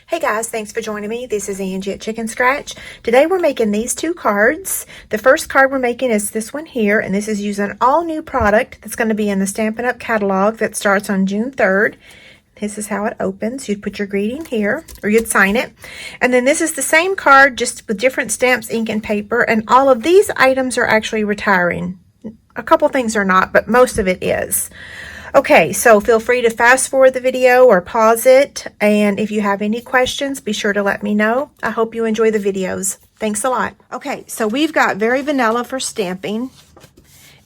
Hey guys, thanks for joining me. This is Angie at ChicnScratch. Today we're making these two cards. The first card we're making is this one here, and this is using an all new product that's going to be in the Stampin' Up catalog that starts on June 3rd. This is how it opens. You'd put your greeting here, or you'd sign it. And then this is the same card, just with different stamps, ink, and paper. And all of these items are actually retiring. A couple things are not, but most of it is. Okay, so feel free to fast forward the video or pause it. And if you have any questions, be sure to let me know. I hope you enjoy the videos. Thanks a lot. Okay, so we've got Very Vanilla for stamping.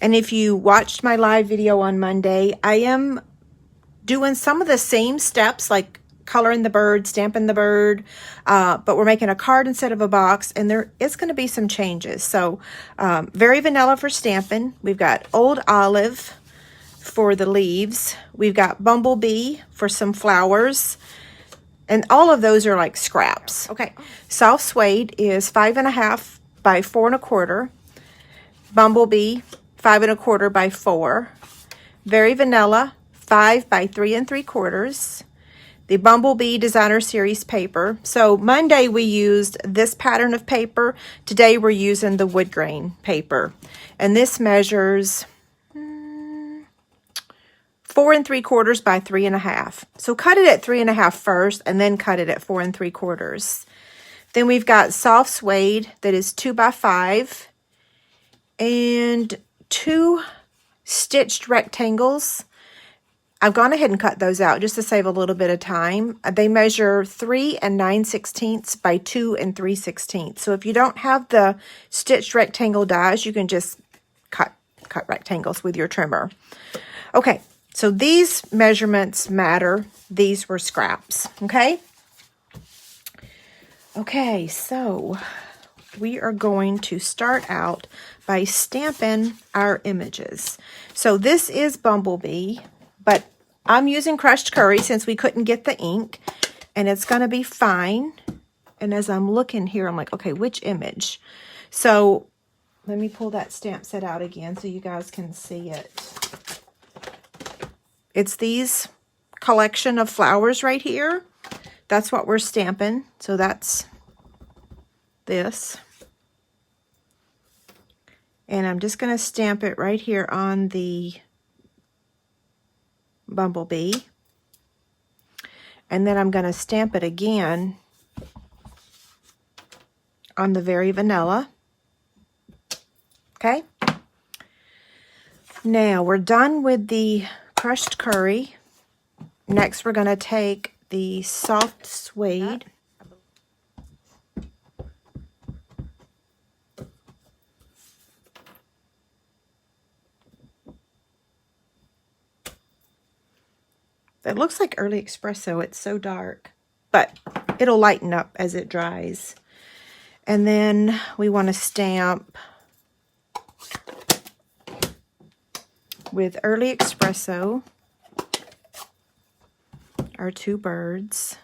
And if you watched my live video on Monday, I am doing some of the same steps, like coloring the bird, stamping the bird, but we're making a card instead of a box, and there is going to be some changes. So Very Vanilla for stamping. We've got Old Olive for the leaves. We've got Bumblebee for some flowers, and all of those are like scraps. Okay, Soft Suede is 5.5 by 4.25. Bumblebee 5.25 by 4. Very Vanilla 5 by 3.75. The Bumblebee Designer Series paper. So Monday we used this pattern of paper. Today we're using the wood grain paper, and this measures 4.75 by 3.5. So cut it at 3.5 first, and then cut it at 4.75. Then we've got Soft Suede that is 2 by 5, and 2 stitched rectangles. I've gone ahead and cut those out just to save a little bit of time. They measure 3 9/16 by 2 3/16. So if you don't have the stitched rectangle dies, you can just cut rectangles with your trimmer. Okay, so these measurements matter. These were scraps, okay? Okay, so we are going to start out by stamping our images. So this is Bumblebee, but I'm using crushed curry since we couldn't get the ink, and it's going to be fine. And as I'm looking here, I'm like, okay, which image? So let me pull that stamp set out again so you guys can see it. It's these collection of flowers right here. That's what we're stamping. So that's this. And I'm just going to stamp it right here on the Bumblebee. And then I'm going to stamp it again on the Very Vanilla. Okay. Now we're done with the crushed curry. Next we're going to take the Soft Suede. It looks like early espresso. It's so dark, but it'll lighten up as it dries. And then we want to stamp with early espresso our 2 birds.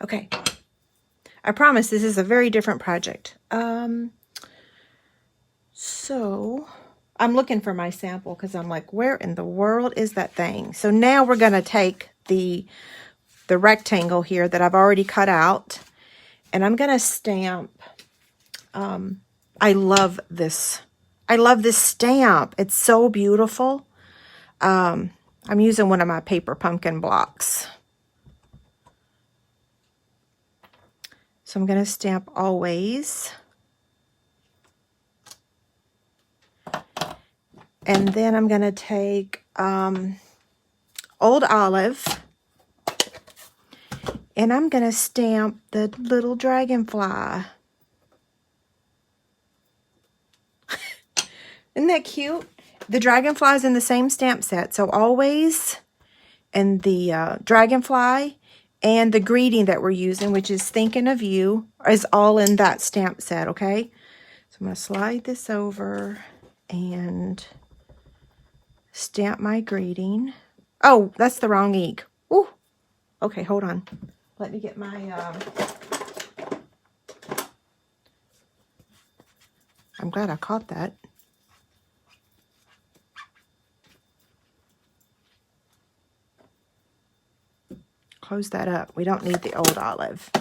Okay, I promise this is a very different project. So I'm looking for my sample because I'm like, where in the world is that thing? So now we're going to take the rectangle here that I've already cut out, and I'm going to stamp. I love this. I love this stamp. It's so beautiful. I'm using one of my paper pumpkin blocks. So I'm going to stamp Always. And then I'm going to take Old Olive. And I'm going to stamp the little dragonfly. Isn't that cute? The dragonfly is in the same stamp set. So Always and the dragonfly and the greeting that we're using, which is Thinking of You, is all in that stamp set, okay? So I'm going to slide this over and stamp my greeting. Oh, that's the wrong ink. Ooh. Okay, hold on. Let me get my, I'm glad I caught that. Close that up. We don't need the old olive.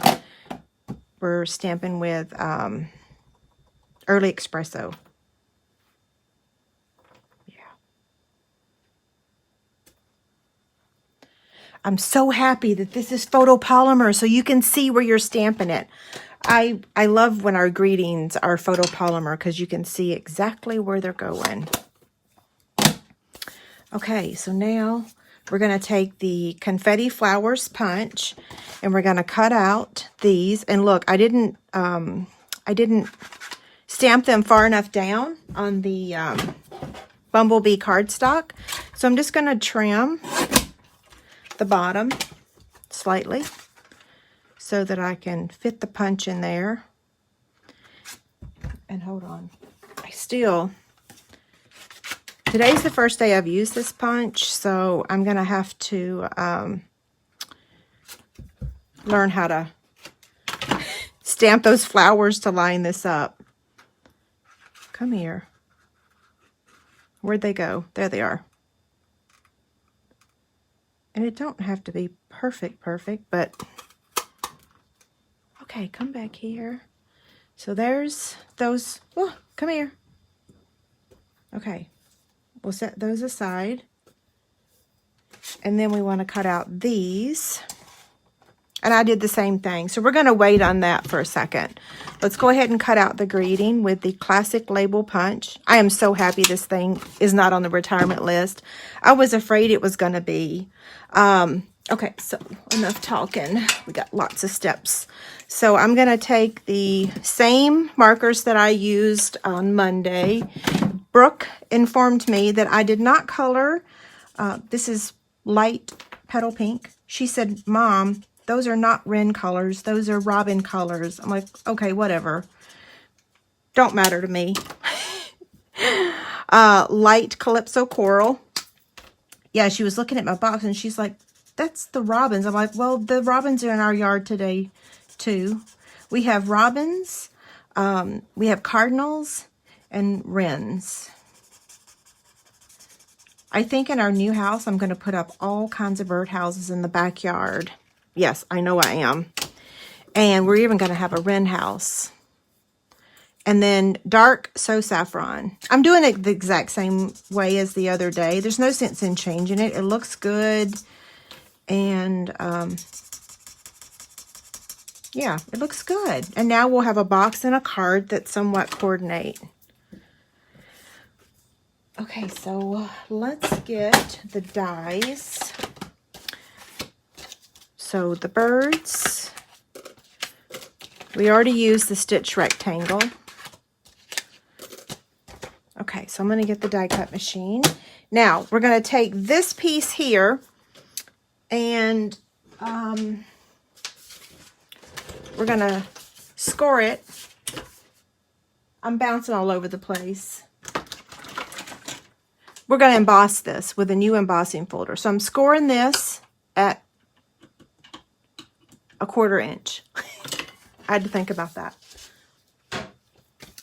We're stamping with early espresso. Yeah. I'm so happy that this is photopolymer so you can see where you're stamping it. I love when our greetings are photopolymer because you can see exactly where they're going. Okay, so now we're going to take the confetti flowers punch and we're going to cut out these. And look, I didn't stamp them far enough down on the bumblebee cardstock. So I'm just going to trim the bottom slightly so that I can fit the punch in there. And hold on. Today's the first day I've used this punch, so I'm going to have to learn how to stamp those flowers to line this up. Come here. Where'd they go? There they are. And it don't have to be perfect, but okay, come back here. So there's those. Oh, come here. Okay. We'll set those aside. And then we want to cut out these. And I did the same thing. So we're going to wait on that for a second. Let's go ahead and cut out the greeting with the classic label punch. I am so happy this thing is not on the retirement list. I was afraid it was going to be. Okay, so enough talking. We got lots of steps. So I'm going to take the same markers that I used on Monday. Brooke informed me that I did not color. This is light petal pink. She said, Mom, those are not wren colors. Those are robin colors. I'm like, okay, whatever. Don't matter to me. Light Calypso Coral. Yeah, she was looking at my box and she's like, that's the robins. I'm like, well, the robins are in our yard today too. We have robins, we have cardinals, and wrens. I think in our new house, I'm going to put up all kinds of birdhouses in the backyard. Yes, I know I am. And we're even going to have a wren house. And then dark So Saffron. I'm doing it the exact same way as the other day. There's no sense in changing it. It looks good. And yeah, it looks good. And now we'll have a box and a card that somewhat coordinate. Okay, so let's get the dies. So the birds, we already used the stitch rectangle. Okay, so I'm going to get the die cut machine. Now, we're going to take this piece here and we're going to score it. I'm bouncing all over the place. We're going to emboss this with a new embossing folder. So I'm scoring this at 1/4 inch. I had to think about that.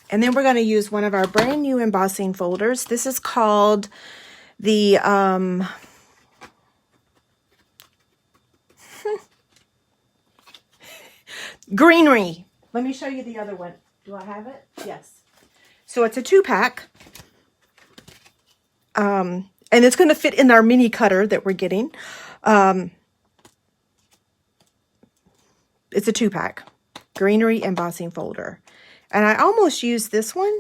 And then we're going to use one of our brand new embossing folders. This is called the Greenery. Let me show you the other one. Do I have it? Yes. So it's a 2-pack. And it's going to fit in our mini cutter that we're getting. It's a 2-pack. Greenery embossing folder. And I almost used this one.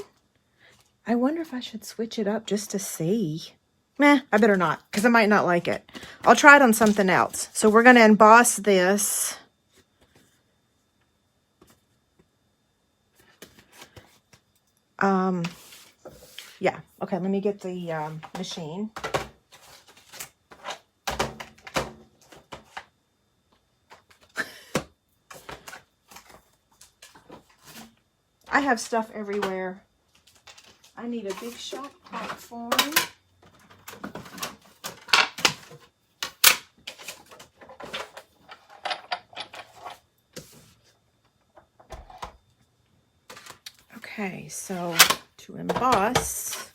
I wonder if I should switch it up just to see. Meh, I better not, because I might not like it. I'll try it on something else. So we're going to emboss this. Yeah. Okay, let me get the machine. I have stuff everywhere. I need a big shop platform. Okay, so to emboss,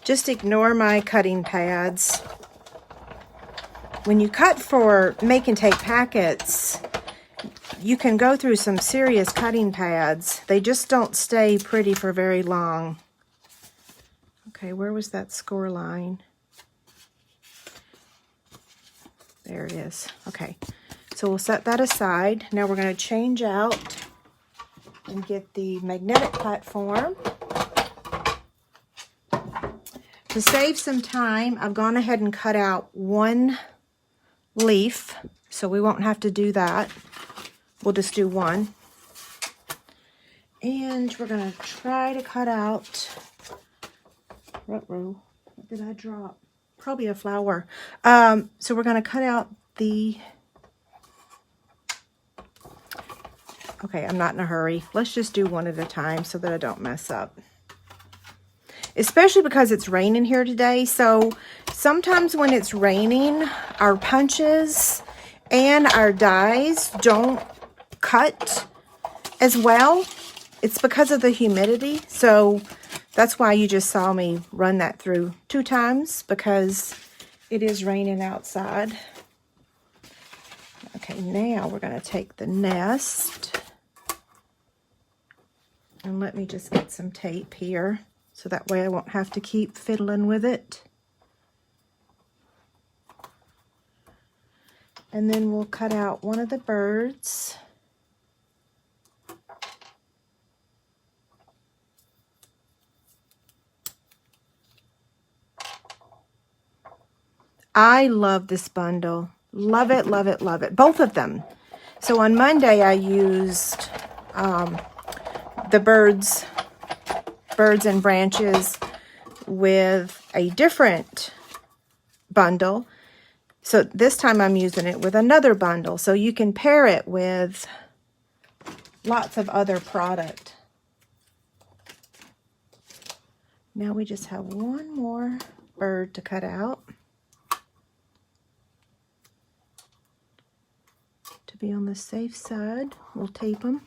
just ignore my cutting pads. When you cut for make and take packets, you can go through some serious cutting pads. They just don't stay pretty for very long. Okay, where was that score line? There it is. Okay, so we'll set that aside. Now we're going to change out and get the magnetic platform. To save some time, I've gone ahead and cut out one leaf, so we won't have to do that. We'll just do one. And we're going to try to cut out, what did I drop? Probably a flower. So we're going to cut out the, okay, I'm not in a hurry. Let's just do one at a time so that I don't mess up. Especially because it's raining here today. So sometimes when it's raining, our punches and our dies don't cut as well. It's because of the humidity. So that's why you just saw me run that through 2 times, because it is raining outside. Okay, now we're going to take the nest. And let me just get some tape here, so that way I won't have to keep fiddling with it. And then we'll cut out one of the birds. I love this bundle. Love it, love it, love it. Both of them. So on Monday I used the birds and branches with a different bundle. So this time I'm using it with another bundle. So you can pair it with lots of other product. Now we just have one more bird to cut out. To be on the safe side, we'll tape them.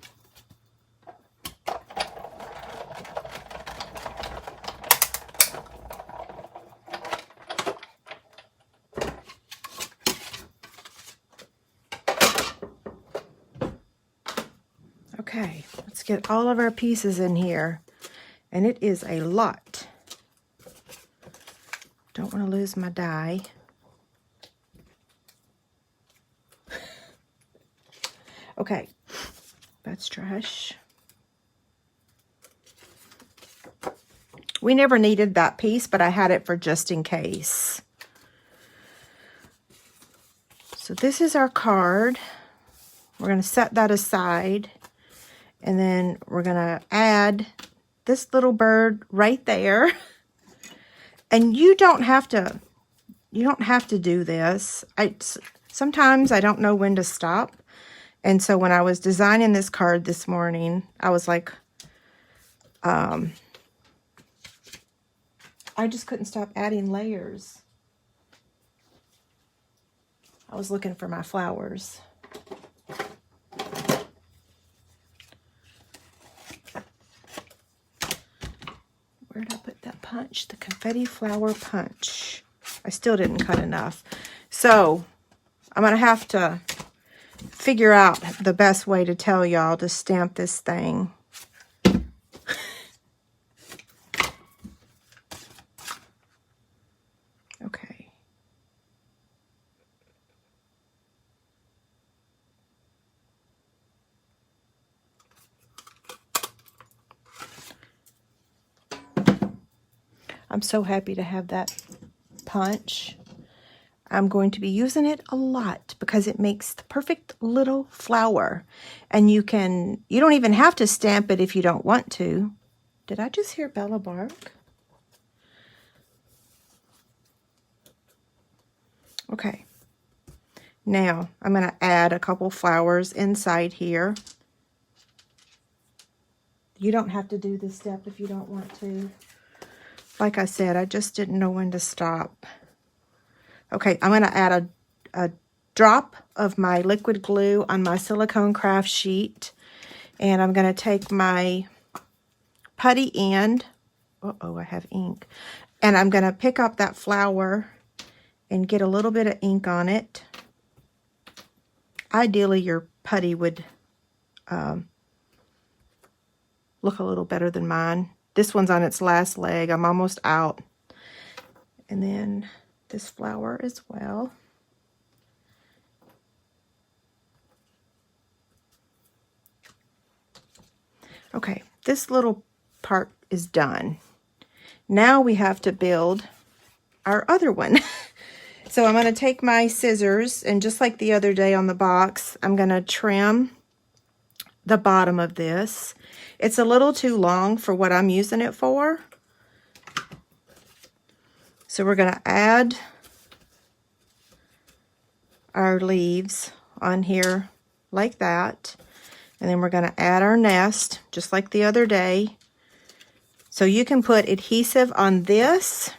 Okay, let's get all of our pieces in here. And it is a lot. Don't want to lose my die. Okay, that's trash. We never needed that piece, but I had it for just in case. So this is our card. We're going to set that aside. And then we're going to add this little bird right there. And you don't have to do this. Sometimes I don't know when to stop. And so when I was designing this card this morning, I was like, I just couldn't stop adding layers. I was looking for my flowers. Where did I put that punch? The confetti flower punch. I still didn't cut enough. So I'm going to have to figure out the best way to tell y'all to stamp this thing. Okay. I'm so happy to have that punch. I'm going to be using it a lot because it makes the perfect little flower. And you don't even have to stamp it if you don't want to. Did I just hear Bella bark? Okay. Now I'm going to add a couple flowers inside here. You don't have to do this step if you don't want to. Like I said, I just didn't know when to stop. Okay, I'm going to add a drop of my liquid glue on my silicone craft sheet, and I'm going to take my putty end, uh-oh, I have ink, and I'm going to pick up that flower and get a little bit of ink on it. Ideally, your putty would look a little better than mine. This one's on its last leg. I'm almost out. And then this flower as well. Okay, this little part is done. Now we have to build our other one. So I'm going to take my scissors, and just like the other day on the box, I'm going to trim the bottom of this. It's a little too long for what I'm using it for. So we're going to add our leaves on here like that. And then we're going to add our nest, just like the other day. So you can put adhesive on this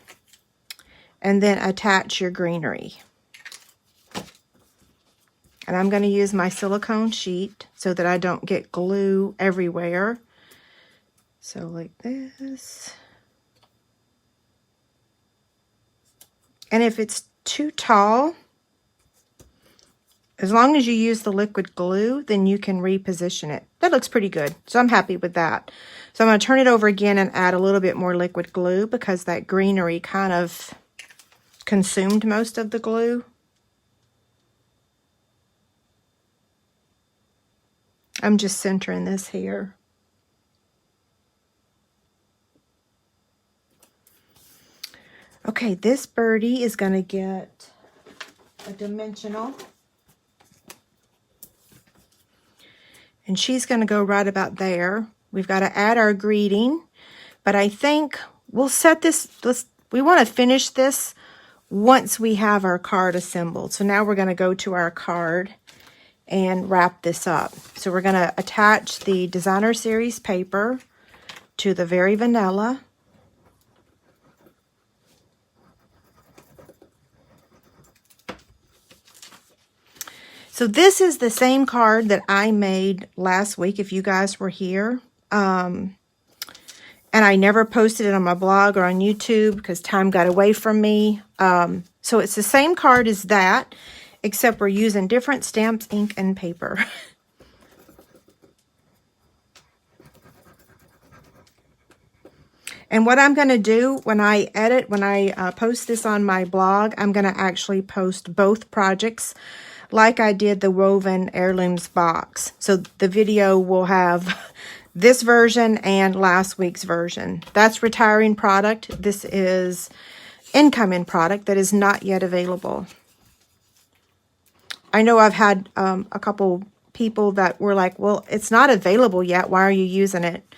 and then attach your greenery. And I'm going to use my silicone sheet so that I don't get glue everywhere. So like this. And if it's too tall, as long as you use the liquid glue, then you can reposition it. That looks pretty good, so I'm happy with that. So I'm going to turn it over again and add a little bit more liquid glue because that greenery kind of consumed most of the glue. I'm just centering this here. Okay, this birdie is going to get a dimensional. And she's going to go right about there. We've got to add our greeting, but I think we'll set this, we want to finish this once we have our card assembled. So now we're going to go to our card and wrap this up. So we're going to attach the Designer Series paper to the Very Vanilla. So this is the same card that I made last week, if you guys were here. And I never posted it on my blog or on YouTube because time got away from me. So it's the same card as that, except we're using different stamps, ink, and paper. And what I'm going to do when I edit, when I post this on my blog, I'm going to actually post both projects like I did the Woven Heirlooms box. So the video will have this version and last week's version. That's retiring product. This is incoming product that is not yet available. I know I've had a couple people that were like, well, it's not available yet. Why are you using it?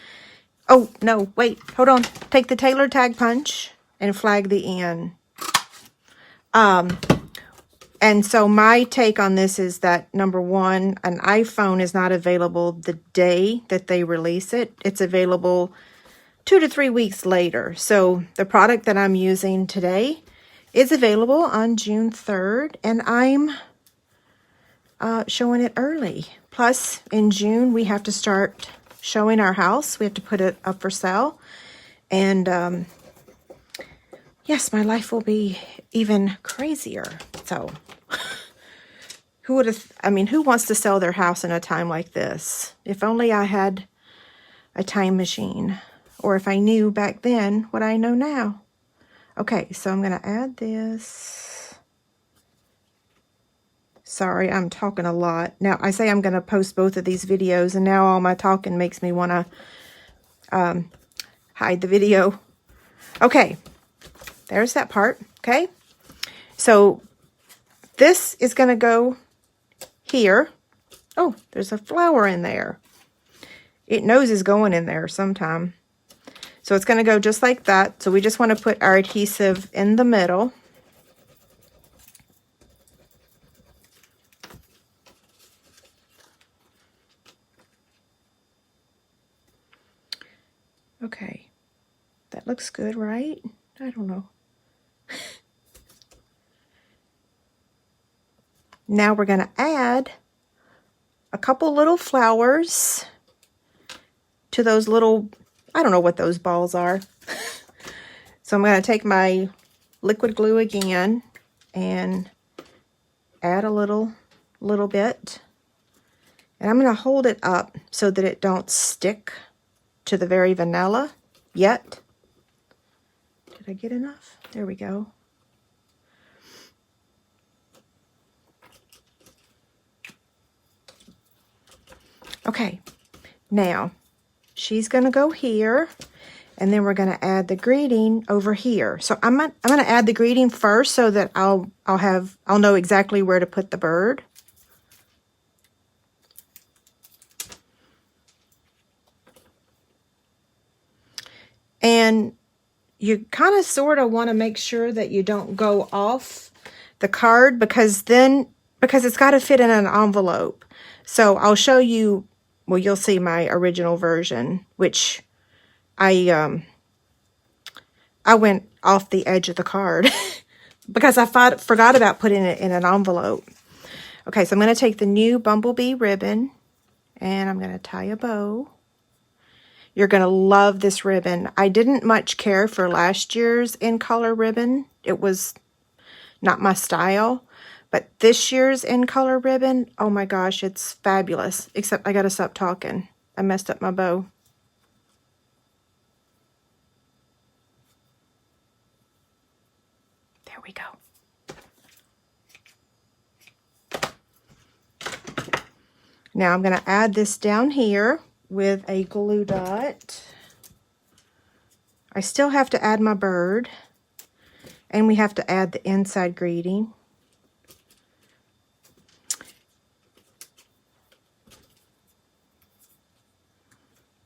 Oh, no, wait, hold on. Take the Tailor Tag Punch and flag the end. And so my take on this is that, number one, an iPhone is not available the day that they release it. It's available 2 to 3 weeks later. So the product that I'm using today is available on June 3rd, and I'm showing it early. Plus, in June, we have to start showing our house. We have to put it up for sale. And yes, my life will be even crazier. So who would have, I mean, who wants to sell their house in a time like this? If only I had a time machine, or if I knew back then what I know now. Okay, so I'm going to add this. Sorry, I'm talking a lot. Now, I say I'm going to post both of these videos, and now all my talking makes me want to hide the video. Okay, there's that part, okay? So this is going to go here. Oh, there's a flower in there. It knows it's going in there sometime. So it's going to go just like that. So we just want to put our adhesive in the middle. Okay, that looks good, right? I don't know. Now we're going to add a couple little flowers to those little, I don't know what those balls are. So I'm going to take my liquid glue again and add a little bit. And I'm going to hold it up so that it don't stick to the very vanilla yet. Did I get enough? There we go. Okay, now she's going to go here, and then we're going to add the greeting over here. So I'm going to add the greeting first so that I'll know exactly where to put the bird. And you kind of sort of want to make sure that you don't go off the card because it's got to fit in an envelope. So I'll show you, well, you'll see my original version, which I went off the edge of the card because I forgot about putting it in an envelope. Okay, so I'm going to take the new bumblebee ribbon and I'm going to tie a bow. You're going to love this ribbon. I didn't much care for last year's in color ribbon. It was not my style. But this year's in color ribbon, oh my gosh, it's fabulous. Except I got to stop talking. I messed up my bow. There we go. Now I'm going to add this down here with a glue dot. I still have to add my bird, and we have to add the inside greeting.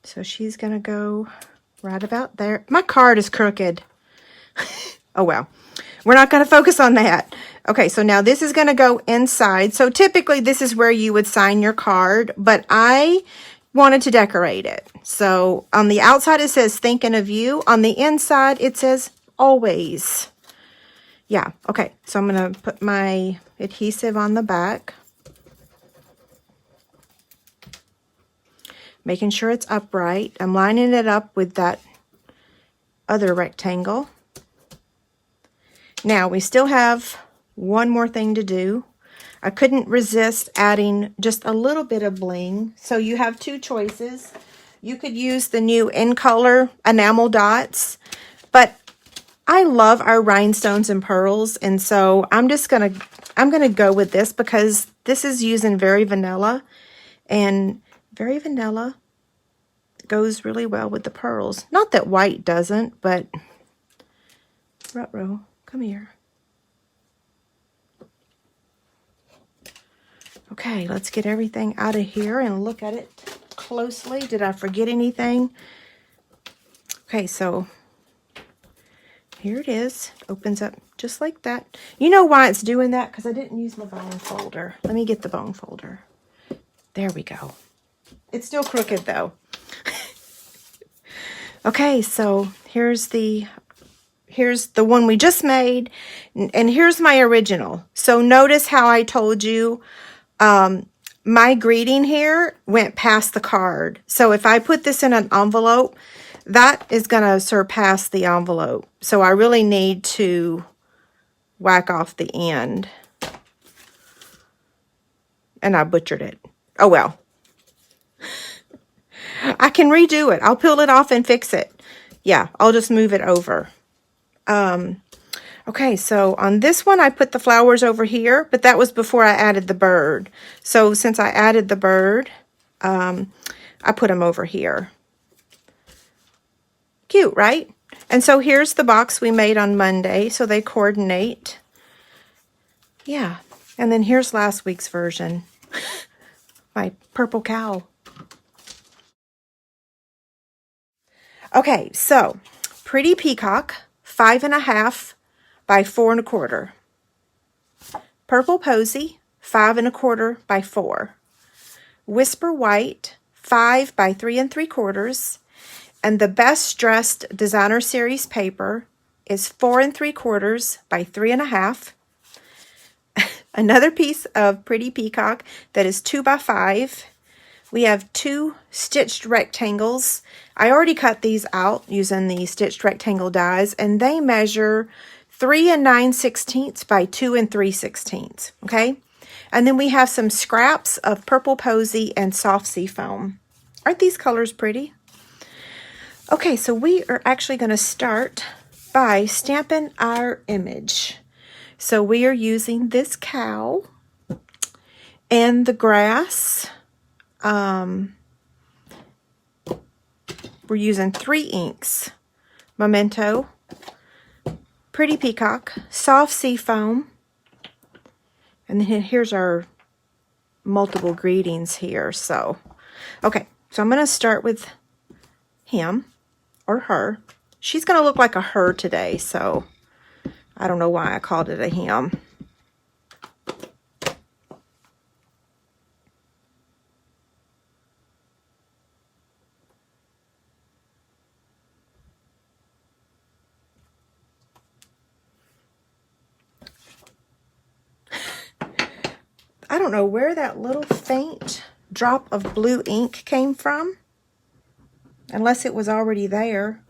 So she's going to go right about there. My card is crooked. Oh well, we're not going to focus on that. Okay, so now this is going to go inside. So typically this is where you would sign your card, but I wanted to decorate it. So on the outside it says thinking of you. On the inside it says always. Yeah, okay. So I'm going to put my adhesive on the back. Making sure it's upright. I'm lining it up with that other rectangle. Now we still have one more thing to do. I couldn't resist adding just a little bit of bling. So you have two choices. You could use the new in color enamel dots, but I love our rhinestones and pearls, and so I'm gonna go with this because this is using Very Vanilla, and Very Vanilla goes really well with the pearls. Not that white doesn't, but Ruh-roh, come here. Okay, let's get everything out of here and look at it closely. Did I forget anything? Okay, so here it is. Opens up just like that. You know why it's doing that? Because I didn't use my bone folder. Let me get the bone folder. There we go. It's still crooked though. Okay, so here's the one we just made, and here's my original. So notice how I told you my greeting here went past the card. So if I put this in an envelope, that is going to surpass the envelope. So I really need to whack off the end. And I butchered it. Oh well. I can redo it. I'll peel it off and fix it. Yeah, I'll just move it over. Okay, so on this one, I put the flowers over here, but that was before I added the bird. So since I added the bird, I put them over here. Cute, right? And so here's the box we made on Monday, so they coordinate. Yeah, and then here's last week's version. My purple cow. Okay, so Pretty Peacock, 5.5 by 4 1/4. Purple Posy, 5 1/4 by 4. Whisper White, 5 by 3 3/4. And the Best Dressed Designer Series paper is 4 3/4 by 3.5. another piece of Pretty Peacock that is 2 by 5. We have 2 stitched rectangles. I already cut these out using the stitched rectangle dies, and they measure 3 9/16 by 2 3/16, okay? And then we have some scraps of purple posy and soft sea foam. Aren't these colors pretty? Okay, so we are actually going to start by stamping our image. So we are using this cow and the grass. We're using 3 inks. Memento, Pretty Peacock, Soft Sea Foam, and then here's our multiple greetings here. So, okay, so I'm going to start with him or her. She's going to look like a her today, so I don't know why I called it a him. I don't know where that little faint drop of blue ink came from, unless it was already there.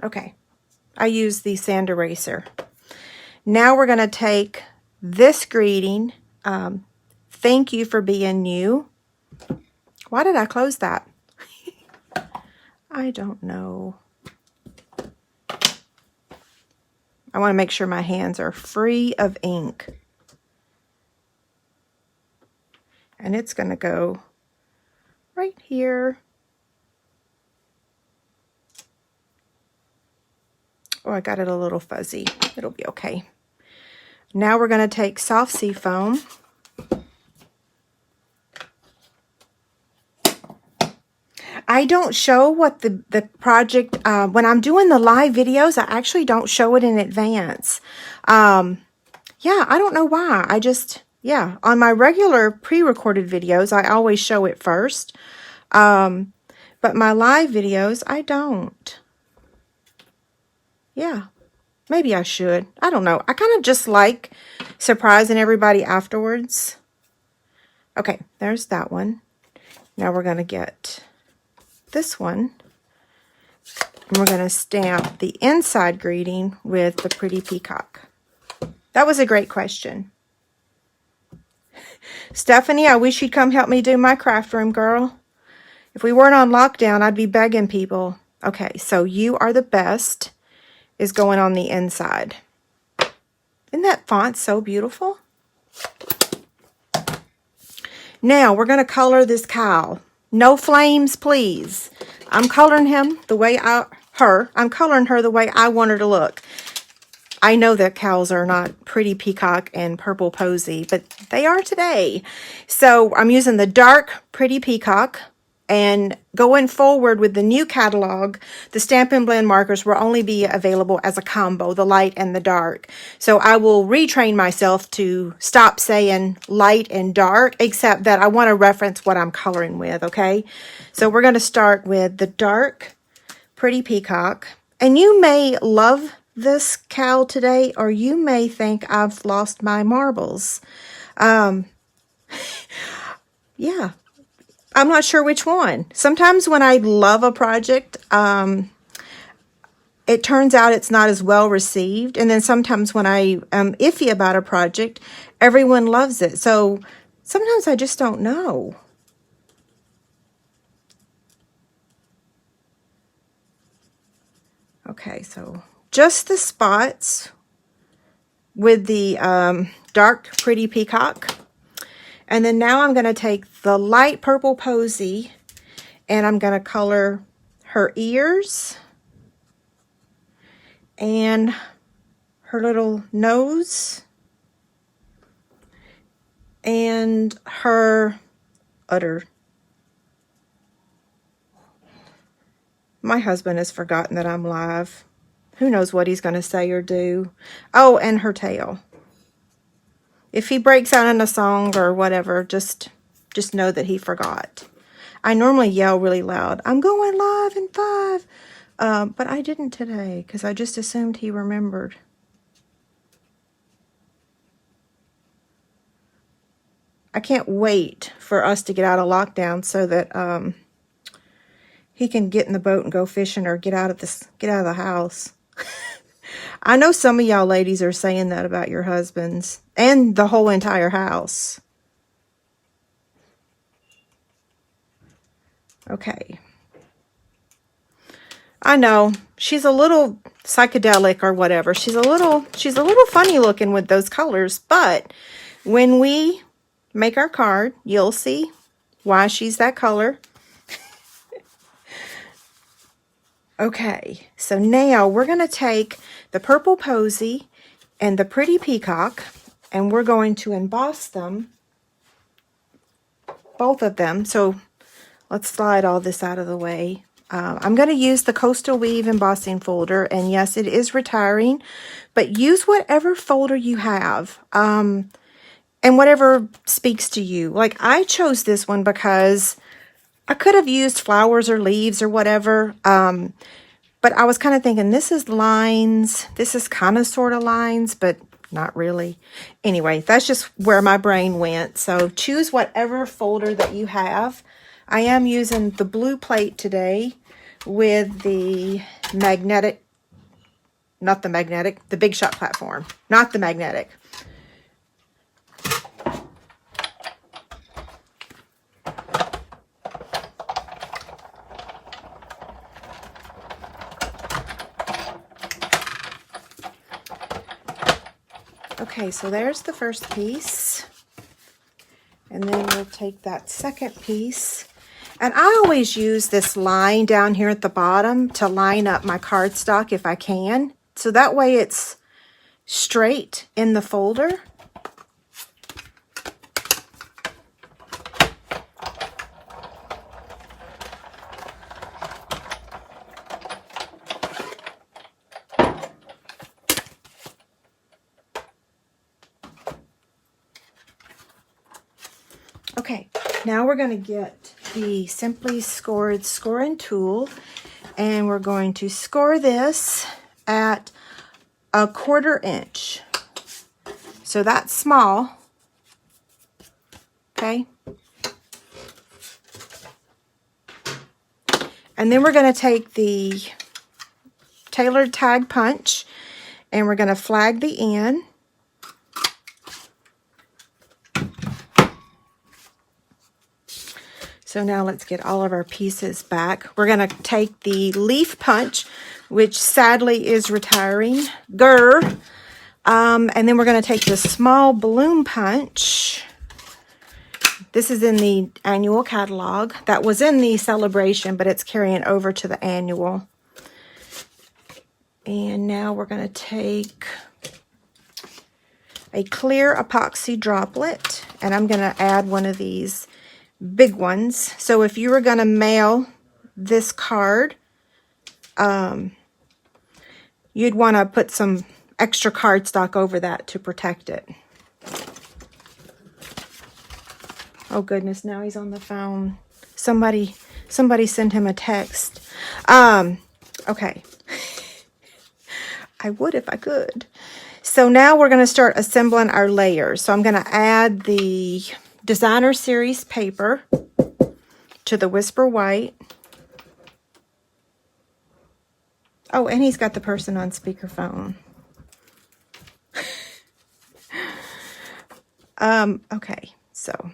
Okay, I used the sand eraser. Now we're going to take this greeting, thank you for being you. Why did I close that? I don't know. I want to make sure my hands are free of ink. And it's going to go right here. Oh, I got it a little fuzzy. It'll be okay. Now we're going to take soft sea foam. I don't show what the project, when I'm doing the live videos, I actually don't show it in advance. Yeah, I don't know why. I just, yeah, on my regular pre-recorded videos, I always show it first. But my live videos, I don't. Yeah, maybe I should. I don't know. I kind of just like surprising everybody afterwards. Okay, there's that one. Now we're going to get this one. And we're going to stamp the inside greeting with the Pretty Peacock. That was a great question. Stephanie, I wish you'd come help me do my craft room, girl. If we weren't on lockdown, I'd be begging people. Okay, so you are the best is going on the inside. Isn't that font so beautiful? Now, we're going to color this cow. No flames, please. I'm coloring him the way I'm coloring her the way I want her to look. I know that cows are not Pretty Peacock and Purple Posy, but they are today. So I'm using the dark Pretty Peacock, and going forward with the new catalog, the Stampin' Blend markers will only be available as a combo, the light and the dark. So I will retrain myself to stop saying light and dark, except that I want to reference what I'm coloring with, okay? So we're going to start with the dark Pretty Peacock. And you may love this cow today, or you may think I've lost my marbles. Yeah. I'm not sure which one. Sometimes when I love a project, it turns out it's not as well received. And then sometimes when I am iffy about a project, everyone loves it. So sometimes I just don't know. Okay, so just the spots with the dark Pretty Peacock. And then now I'm going to take the light Purple Posy and I'm going to color her ears and her little nose and her udder. My husband has forgotten that I'm live. Who knows what he's going to say or do. Oh, and her tail. If he breaks out in a song or whatever, just know that he forgot. I normally yell really loud, I'm going live in 5. But I didn't today because I just assumed he remembered. I can't wait for us to get out of lockdown so that he can get in the boat and go fishing or get out of the house. I know some of y'all ladies are saying that about your husbands and the whole entire house. Okay. I know she's a little psychedelic or whatever. She's a little funny looking with those colors, but when we make our card, you'll see why she's that color. Okay, so now we're going to take the purple posy and the pretty peacock, and we're going to emboss them, both of them. So let's slide all this out of the way. I'm going to use the Coastal Weave embossing folder, and yes, it is retiring, but use whatever folder you have, and whatever speaks to you. Like, I chose this one because I could have used flowers or leaves or whatever, but I was kind of thinking, this is lines, this is kind of sort of lines, but not really. Anyway, that's just where my brain went. So choose whatever folder that you have. I am using the blue plate today with the magnetic, not the magnetic, the Big Shot platform, not the magnetic. Okay, so there's the first piece. And then we'll take that second piece. And I always use this line down here at the bottom to line up my cardstock if I can. So that way it's straight in the folder. Okay, now we're going to get the Simply Scored scoring tool, and we're going to score this at 1/4 inch. So that's small. Okay. And then we're going to take the tailored tag punch, and we're going to flag the end. So now let's get all of our pieces back. We're going to take the leaf punch, which sadly is retiring. And then we're going to take the small balloon punch. This is in the annual catalog. That was in the celebration, but it's carrying over to the annual. And now we're going to take a clear epoxy droplet, and I'm going to add one of these big ones. So if you were going to mail this card, you'd want to put some extra cardstock over that to protect it. Oh goodness, now he's on the phone. Somebody send him a text. Okay. I would if I could. So now we're going to start assembling our layers. So I'm going to add the Designer Series paper to the Whisper White. Oh, and he's got the person on speakerphone. Okay, so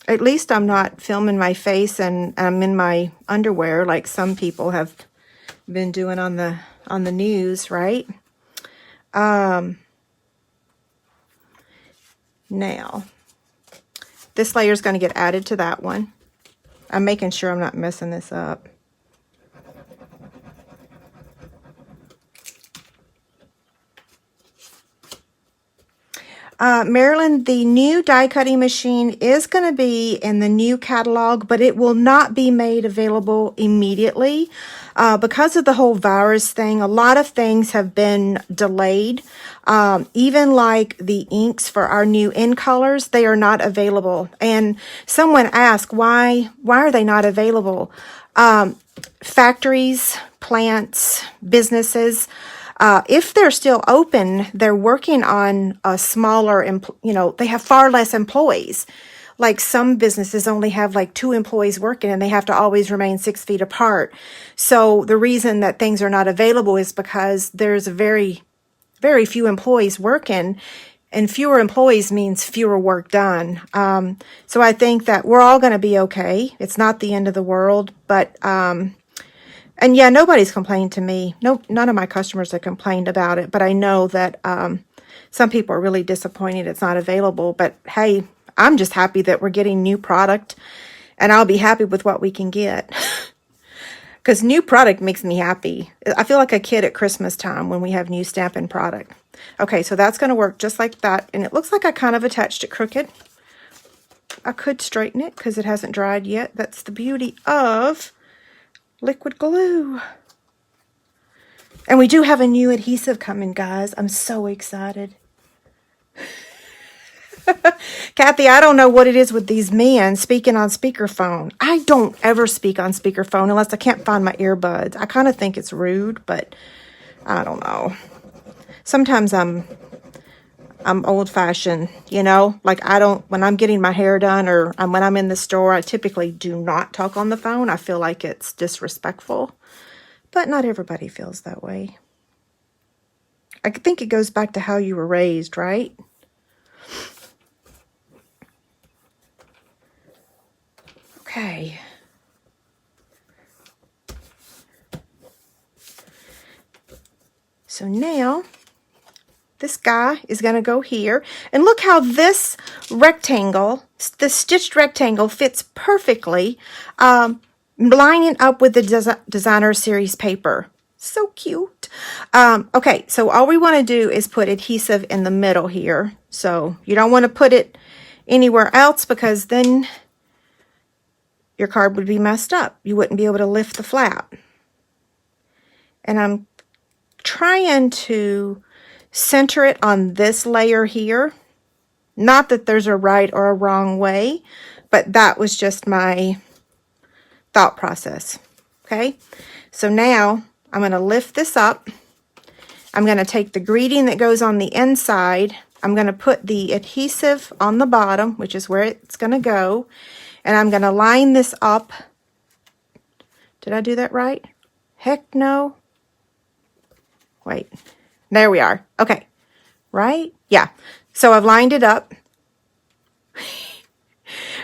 at least I'm not filming my face and I'm in my underwear like some people have been doing on the news, right? Now, this layer is going to get added to that one. I'm making sure I'm not messing this up. Marilyn, the new die cutting machine is going to be in the new catalog, but it will not be made available immediately. Because of the whole virus thing, a lot of things have been delayed. Even like the inks for our new in colors, they are not available. And someone asked, why are they not available? Factories, plants, businesses, if they're still open, they're working on a smaller, they have far less employees. Like some businesses only have like 2 employees working and they have to always remain 6 feet apart. So the reason that things are not available is because there's very, very few employees working, and fewer employees means fewer work done. So I think that we're all going to be okay. It's not the end of the world, but, and yeah, nobody's complained to me. No, none of my customers have complained about it, but I know that some people are really disappointed it's not available. But hey, I'm just happy that we're getting new product, and I'll be happy with what we can get. Because new product makes me happy. I feel like a kid at Christmas time when we have new Stampin' product. Okay, so that's going to work just like that. And it looks like I kind of attached it crooked. I could straighten it because it hasn't dried yet. That's the beauty of liquid glue. And we do have a new adhesive coming, guys. I'm so excited. Kathy, I don't know what it is with these men speaking on speakerphone. I don't ever speak on speakerphone unless I can't find my earbuds. I kind of think it's rude, but I don't know. Sometimes I'm old-fashioned, like when I'm getting my hair done or when I'm in the store, I typically do not talk on the phone. I feel like it's disrespectful, but not everybody feels that way. I think it goes back to how you were raised, right? Okay. So now this guy is going to go here. And look how this rectangle, the stitched rectangle, fits perfectly, lining up with the designer series paper. So cute. Okay, so all we want to do is put adhesive in the middle here. So you don't want to put it anywhere else because then your card would be messed up. You wouldn't be able to lift the flap. And I'm trying to center it on this layer here. Not that there's a right or a wrong way, but that was just my thought process. Okay, so now I'm going to lift this up. I'm going to take the greeting that goes on the inside. I'm going to put the adhesive on the bottom, which is where it's going to go. And I'm going to line this up. Did I do that right? Heck no. Wait. There we are. Okay. Right? Yeah. So I've lined it up.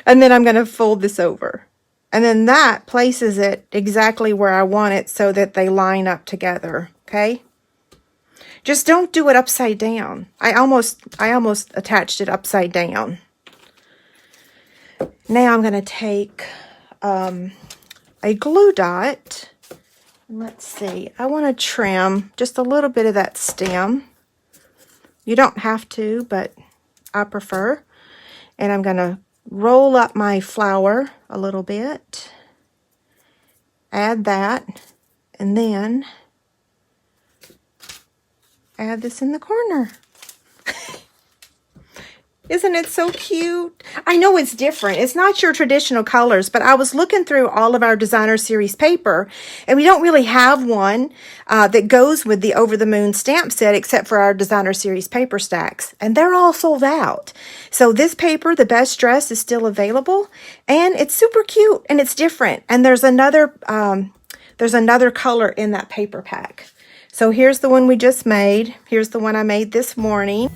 And then I'm going to fold this over. And then that places it exactly where I want it so that they line up together. Okay? Just don't do it upside down. I almost attached it upside down. Now I'm going to take a glue dot. Let's see. I want to trim just a little bit of that stem. You don't have to, but I prefer. And I'm going to roll up my flower a little bit. Add that. And then add this in the corner. Isn't it so cute? I know it's different. It's not your traditional colors, but I was looking through all of our designer series paper, and we don't really have one that goes with the Over the Moon stamp set except for our designer series paper stacks, and they're all sold out. So this paper, the Best Dress, is still available, and it's super cute, and it's different. And there's another color in that paper pack. So here's the one we just made. Here's the one I made this morning.